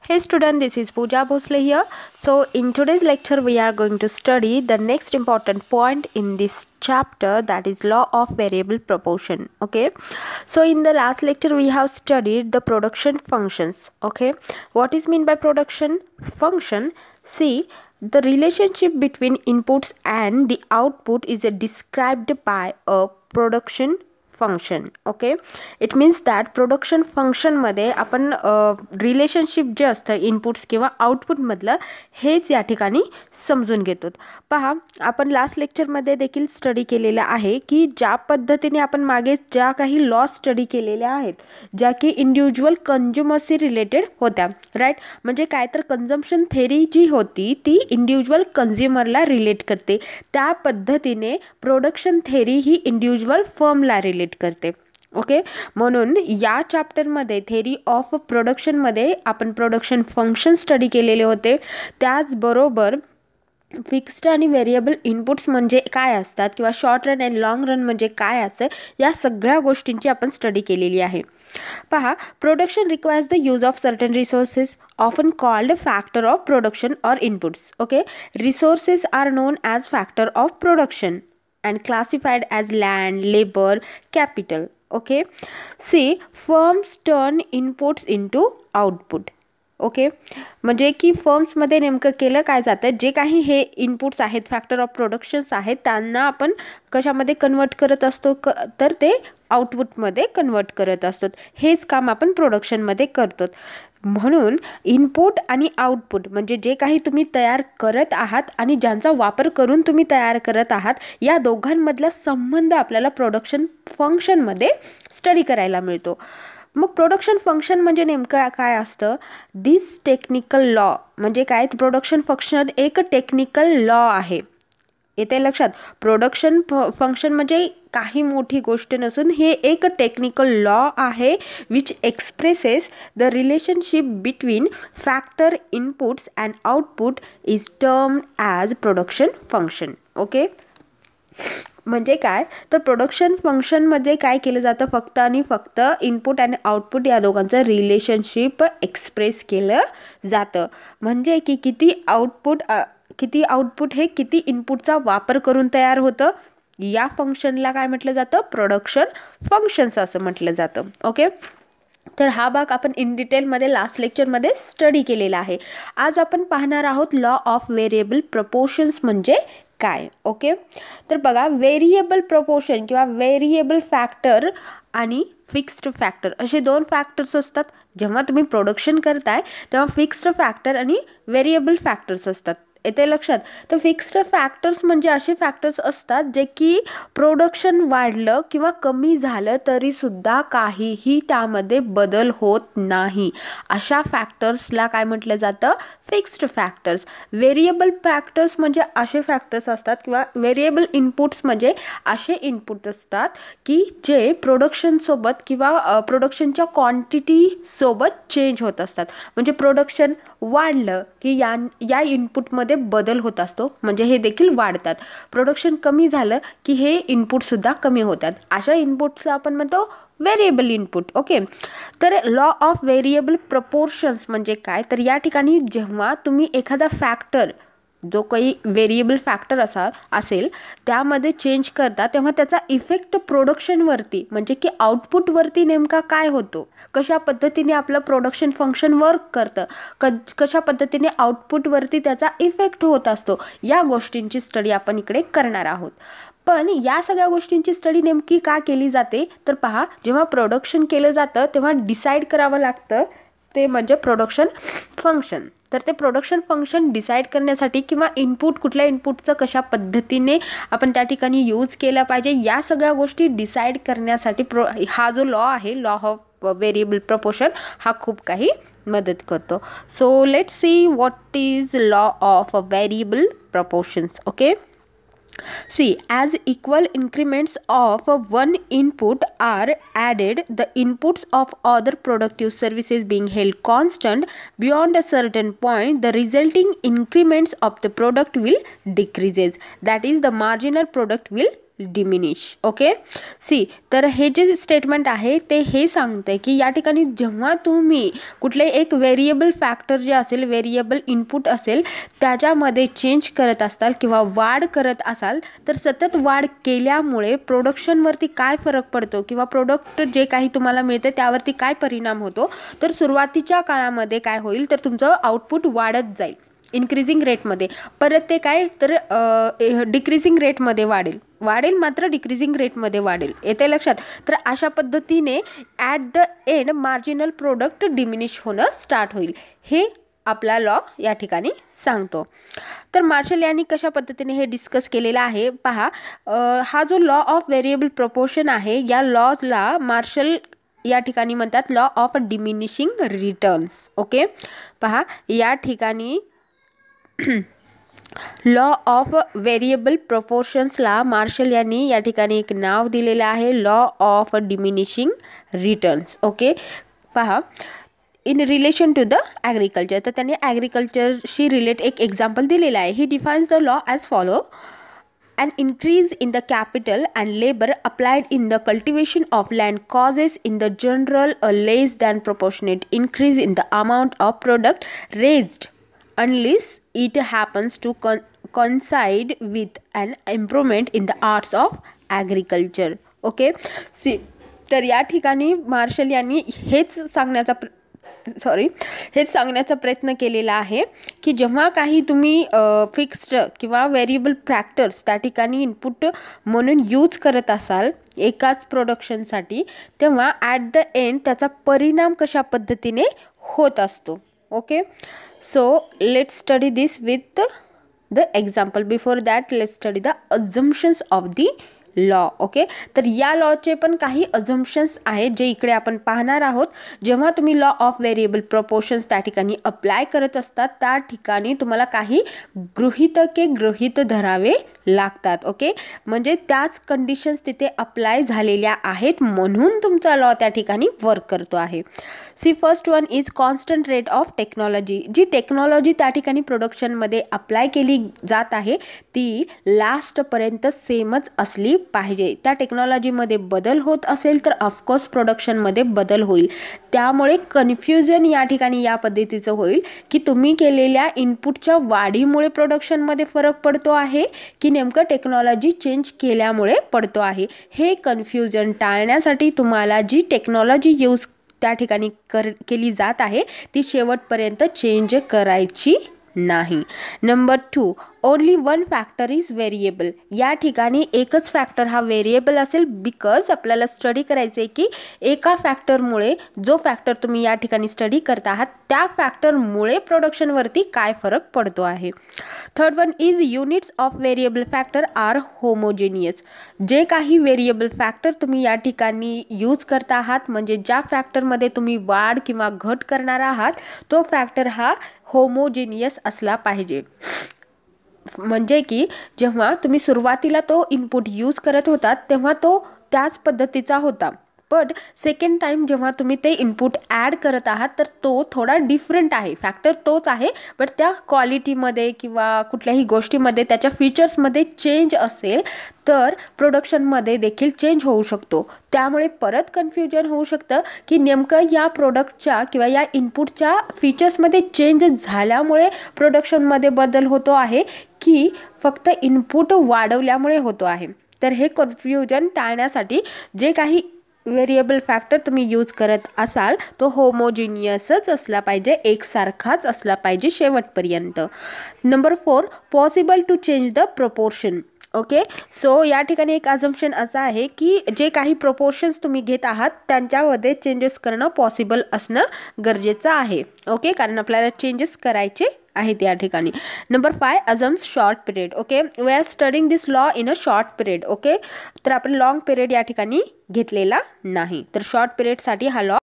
Hey student, this is Pooja Bhosle here. So in today's lecture we are going to study the next important point in this chapter, that is law of variable proportion. Okay, so in the last lecture we have studied the production functions. Okay, what is mean by production function? See, the relationship between inputs and the output is described by a production function. Okay, it means that production फंक्शनमध्ये आपण relationship जे असतं inputs किंवा आउटपुटमधलं हेच या ठिकाणी समजून घेतो. पहा, आपण लास्ट लेक्चरमध्ये देखील स्टडी केलेलं आहे की ज्या पद्धतीने आपण मागे ज्या काही लॉ स्टडी केलेल्या आहेत, ज्या की इंडिव्हिज्युअल कंझ्युमरशी रिलेटेड होत्या, राईट. म्हणजे काय तर कन्झम्पशन थेरी जी होती ती इंडिव्हिज्युअल कंझ्युमरला रिलेट करते. त्या पद्धतीने प्रोडक्शन थेरी ही इंडिव्हिज्युअल फर्मला रिलेट करते. ओके, म्हणून या चॅप्टरमध्ये थेरी ऑफ प्रोडक्शनमध्ये आपण प्रोडक्शन फंक्शन स्टडी केलेले होते. त्याचबरोबर फिक्स्ड आणि व्हेरिएबल इनपुट्स म्हणजे काय असतात किंवा short run and long run म्हणजे काय असतं, या सगळ्या गोष्टींची आपण स्टडी केलेली आहे. पहा, production requires the use of certain resources often called factor of production or inputs. Okay, resources are known as factor of production and classified as land, labor, capital. Okay, see, firms turn inputs into output. Okay, म्हणजे की फर्म्समध्ये नेमकं केलं काय जातं, जे काही हे inputs आहेत, फॅक्टर ऑफ प्रोडक्शन्स आहेत, त्यांना आपण कशामध्ये कन्वर्ट करत असतो, तर ते आउटपुटमध्ये कन्वर्ट करत असतो. हेच काम आपण प्रोडक्शनमध्ये करतो. म्हणून इनपुट आणि आउटपुट म्हणजे जे काही तुम्ही तयार करत आहात आणि ज्यांचा वापर करून तुम्ही तयार करत आहात, या दोघांमधला संबंध आपल्याला प्रोडक्शन फंक्शनमध्ये स्टडी करायला मिळतो. मग प्रोडक्शन फंक्शन म्हणजे नेमकं काय असतं? दिस टेक्निकल लॉ म्हणजे काय? प्रोडक्शन फंक्शन एक टेक्निकल लॉ आहे. येते लक्षात? प्रोडक्शन फंक्शन म्हणजे काही मोठी गोष्ट नसून हे एक टेक्निकल लॉ आहे which expresses the relationship between factor inputs and output is termed as production function. Okay, म्हणजे काय तर प्रोडक्शन फंक्शनमध्ये काय केलं जातं, फक्त आणि फक्त इनपुट आणि आउटपुट या दोघांचं रिलेशनशिप एक्सप्रेस केलं जातं. म्हणजे की किती आउटपुट हे किती इनपुटचा वापर करून तयार होतं, या फंक्शनला काय म्हटलं जातं? प्रोडक्शन फंक्शन्स असं म्हटलं जातं. ओके, तर हा भाग आपण इन डिटेलमध्ये लास्ट लेक्चरमध्ये स्टडी केलेला आहे. आज आपण पाहणार आहोत लॉ ऑफ व्हेरिएबल प्रपोर्शन्स म्हणजे काय. ओके, तर बघा, व्हेरिएबल प्रपोर्शन किंवा व्हेरिएबल फॅक्टर आणि फिक्स्ड फॅक्टर असे दोन फॅक्टर्स असतात. जेव्हा तुम्ही प्रोडक्शन करताय तेव्हा फिक्स्ड फॅक्टर आणि व्हेरिएबल फॅक्टर्स असतात. येते लक्षात? तर फिक्स्ड फॅक्टर्स म्हणजे असे फॅक्टर्स असतात जे की प्रोडक्शन वाढलं किंवा कमी झालं तरी सुद्धा काहीही त्यामध्ये बदल होत नाही, अशा फॅक्टर्सला काय म्हटलं जातं? Fixed factors. व्हेरिएबल फॅक्टर्स म्हणजे असे फॅक्टर्स असतात किंवा व्हेरिएबल इनपुट्स म्हणजे असे इनपुट असतात की जे प्रोडक्शनसोबत किंवा प्रोडक्शनच्या क्वांटिटीसोबत चेंज होत असतात. म्हणजे प्रोडक्शन वाढलं की या इनपुटमध्ये बदल होत असतो, म्हणजे हे देखील वाढतात. प्रोडक्शन कमी झालं की हे इनपुटसुद्धा कमी होतात. अशा इनपुट्सला आपण म्हणतो व्हेरिएबल इनपुट. ओके, तर लॉ ऑफ व्हेरिएबल प्रपोर्शन्स म्हणजे काय? तर या ठिकाणी जेव्हा तुम्ही एखादा फॅक्टर जो काही व्हेरिएबल फॅक्टर असेल त्यामध्ये चेंज करता, तेव्हा त्याचा इफेक्ट प्रोडक्शनवरती म्हणजे की आउटपुटवरती नेमका काय होतो, कशा पद्धतीने आपलं प्रोडक्शन फंक्शन वर्क करतं, कशा पद्धतीने आउटपुटवरती त्याचा इफेक्ट होत असतो, या गोष्टींची स्टडी आपण इकडे करणार आहोत. पण या सगळ्या गोष्टींची स्टडी नेमकी का केली जाते? तर पहा, जेव्हा प्रोडक्शन केलं जातं तेव्हा डिसाईड करावं लागतं ते म्हणजे प्रोडक्शन फंक्शन. तर ते प्रोडक्शन फंक्शन डिसाईड करण्यासाठी किंवा इनपुट कुठल्या इनपुटचं कशा पद्धतीने आपण त्या ठिकाणी यूज केलं पाहिजे, या सगळ्या गोष्टी डिसाईड करण्यासाठी हा जो लॉ आहे, लॉ ऑफ व्हेरिएबल प्रपोर्शन, हा खूप काही मदत करतो. So let see what is law of variable proportions. Okay, see, as equal increments of one input are added, the inputs of other productive services being held constant beyond a certain point, the resulting increments of the product will decreases. That is, the marginal product will diminish. Okay, see, तर हे जे statement आहे ते हे सांगते की या ठिकाणी जेव्हा तुम्ही कुठले एक व्हेरिएबल फॅक्टर जे असेल, व्हेरिएबल इनपुट असेल, त्याच्यामध्ये चेंज करत असाल किंवा वाढ करत असाल तर सतत वाढ केल्यामुळे प्रोडक्शनवरती काय फरक पडतो किंवा प्रोडक्ट जे काही तुम्हाला मिळते त्यावरती काय परिणाम होतो. तर सुरुवातीच्या काळामध्ये काय होईल तर तुमचं आउटपुट वाढत जाईल इन्क्रीजिंग रेटमध्ये, परत ते काय तर डिक्रीजिंग रेटमध्ये वाढेल मात्र डिक्रीजिंग रेटमध्ये वाढेल. येते लक्षात. तर अशा पद्धतीने at the end marginal product diminish होणं स्टार्ट होईल. हे आपला लॉ या ठिकाणी सांगतो. तर मार्शल यांनी कशा पद्धतीने हे डिस्कस केलेलं आहे पहा. हा जो लॉ ऑफ व्हेरिएबल प्रपोर्शन आहे, या लॉजला मार्शल या ठिकाणी म्हणतात law of diminishing returns. Okay, पहा या ठिकाणी लॉ ऑफ व्हेरिएबल प्रपोर्शन्सला मार्शल यांनी या ठिकाणी एक नाव दिलेलं आहे, law of diminishing returns. Okay, पहा in relation to the agriculture. तर त्यांनी ॲग्रिकल्चरशी रिलेट एक एक्झाम्पल दिलेलं आहे. He defines the law as follow. An increase in the capital and labor applied in the cultivation of land causes in the general a less than proportionate increase in the amount of product raised unless it happens to coincide with an improvement in the arts of agriculture. Okay, see, तर या ठिकाणी marshal यांनी हेच सांगण्याचा प्रयत्न केलेला आहे की जेव्हा काही तुम्ही फिक्स्ड किंवा व्हेरिएबल फॅक्टर्स त्या ठिकाणी इनपुट म्हणून यूज करत असाल एकाच प्रोडक्शनसाठी, तेव्हा ॲट द एंड त्याचा परिणाम कशा पद्धतीने होत असतो. Okay, so let's study this with the example. Before that let's study the assumptions of the law. Okay, तर या लॉचे पण काही अझम्पशन्स आहेत जे इकडे आपण पाहणार आहोत. जेव्हा तुम्ही लॉ ऑफ व्हेरिएबल प्रपोर्शन्स त्या ठिकाणी अप्लाय करत असतात त्या ठिकाणी तुम्हाला काही गृहीतके गृहीत धरावे लागतात. ओके, म्हणजे त्याच कंडिशन्स तिथे अप्लाय झालेल्या आहेत म्हणून तुमचा लॉ त्या ठिकाणी वर्क करतो आहे. See, first one is constant rate of technology. जी टेक्नॉलॉजी त्या ठिकाणी प्रोडक्शनमध्ये अप्लाय केली जात आहे ती लास्टपर्यंत सेमच असली पाहिजे. त्या टेक्नॉलॉजीमध्ये बदल होत असेल तर ऑफकोर्स प्रोडक्शनमध्ये बदल होईल. त्यामुळे कन्फ्युजन या ठिकाणी या पद्धतीचं होईल की तुम्ही केलेल्या इनपुटच्या वाढीमुळे प्रोडक्शनमध्ये फरक पडतो आहे की नेमकं टेक्नॉलॉजी चेंज केल्यामुळे पडतो आहे. हे कन्फ्युजन टाळण्यासाठी तुम्हाला जी टेक्नॉलॉजी यूज त्या ठिकाणी केली जात आहे ती शेवटपर्यंत चेंज करायची नाही. Number 2, only one factor is variable. या ठिकाणी एकच फॅक्टर हा व्हेरिएबल असेल बिकॉज आपल्याला स्टडी करायचं आहे की एका फॅक्टरमुळे, जो फॅक्टर तुम्ही या ठिकाणी स्टडी करत आहात त्या फॅक्टरमुळे प्रोडक्शनवरती काय फरक पडतो आहे. Third one is units of variable factor are homogeneous. जे काही व्हेरिएबल फॅक्टर तुम्ही या ठिकाणी यूज करत आहात म्हणजे ज्या फॅक्टरमध्ये तुम्ही वाढ किंवा घट करणार आहात तो फॅक्टर हा होमोजेनियस असला पाहिजे. म्हणजे की जेव्हा तुम्ही सुरुवातीला तो इनपुट यूज करत होतात तेव्हा तो त्याच पद्धतीचा होता, बट सेकंड टाइम जेव्हा तुम्ही ते इनपुट ॲड करत आहात तर तो थोडा डिफरंट आहे. फॅक्टर तोच आहे बट त्या क्वालिटीमध्ये किंवा कुठल्याही गोष्टीमध्ये त्याच्या फीचर्समध्ये चेंज असेल तर प्रोडक्शनमध्ये देखील चेंज होऊ शकतो. त्यामुळे परत कन्फ्युजन होऊ शकतं की नेमकं या प्रोडक्टच्या किंवा या इनपुटच्या फीचर्समध्ये चेंज झाल्यामुळे प्रोडक्शनमध्ये बदल होतो आहे की फक्त इनपुट वाढवल्यामुळे होतो आहे. तर हे कन्फ्युजन टाळण्यासाठी जे काही व्हेरिएबल फॅक्टर तुम्ही यूज करत असाल तो होमोजिनियसच असला पाहिजे, एकसारखाच असला पाहिजे शेवटपर्यंत. Number 4, possible to change the proportion. Okay, so या ठिकाणी एक अझम्पशन असं आहे की जे काही प्रपोर्शन्स तुम्ही घेत आहात त्यांच्यामध्ये चेंजेस करणं पॉसिबल असणं गरजेचं आहे. ओके, कारण आपल्याला चेंजेस करायचे आहेत या ठिकाणी. Number 5, assumes short period. Okay, we are studying this law in a short period. Okay, तर आपण लॉंग पिरियड या ठिकाणी घेतलेला नाही, तर शॉर्ट पिरियडसाठी हा लॉ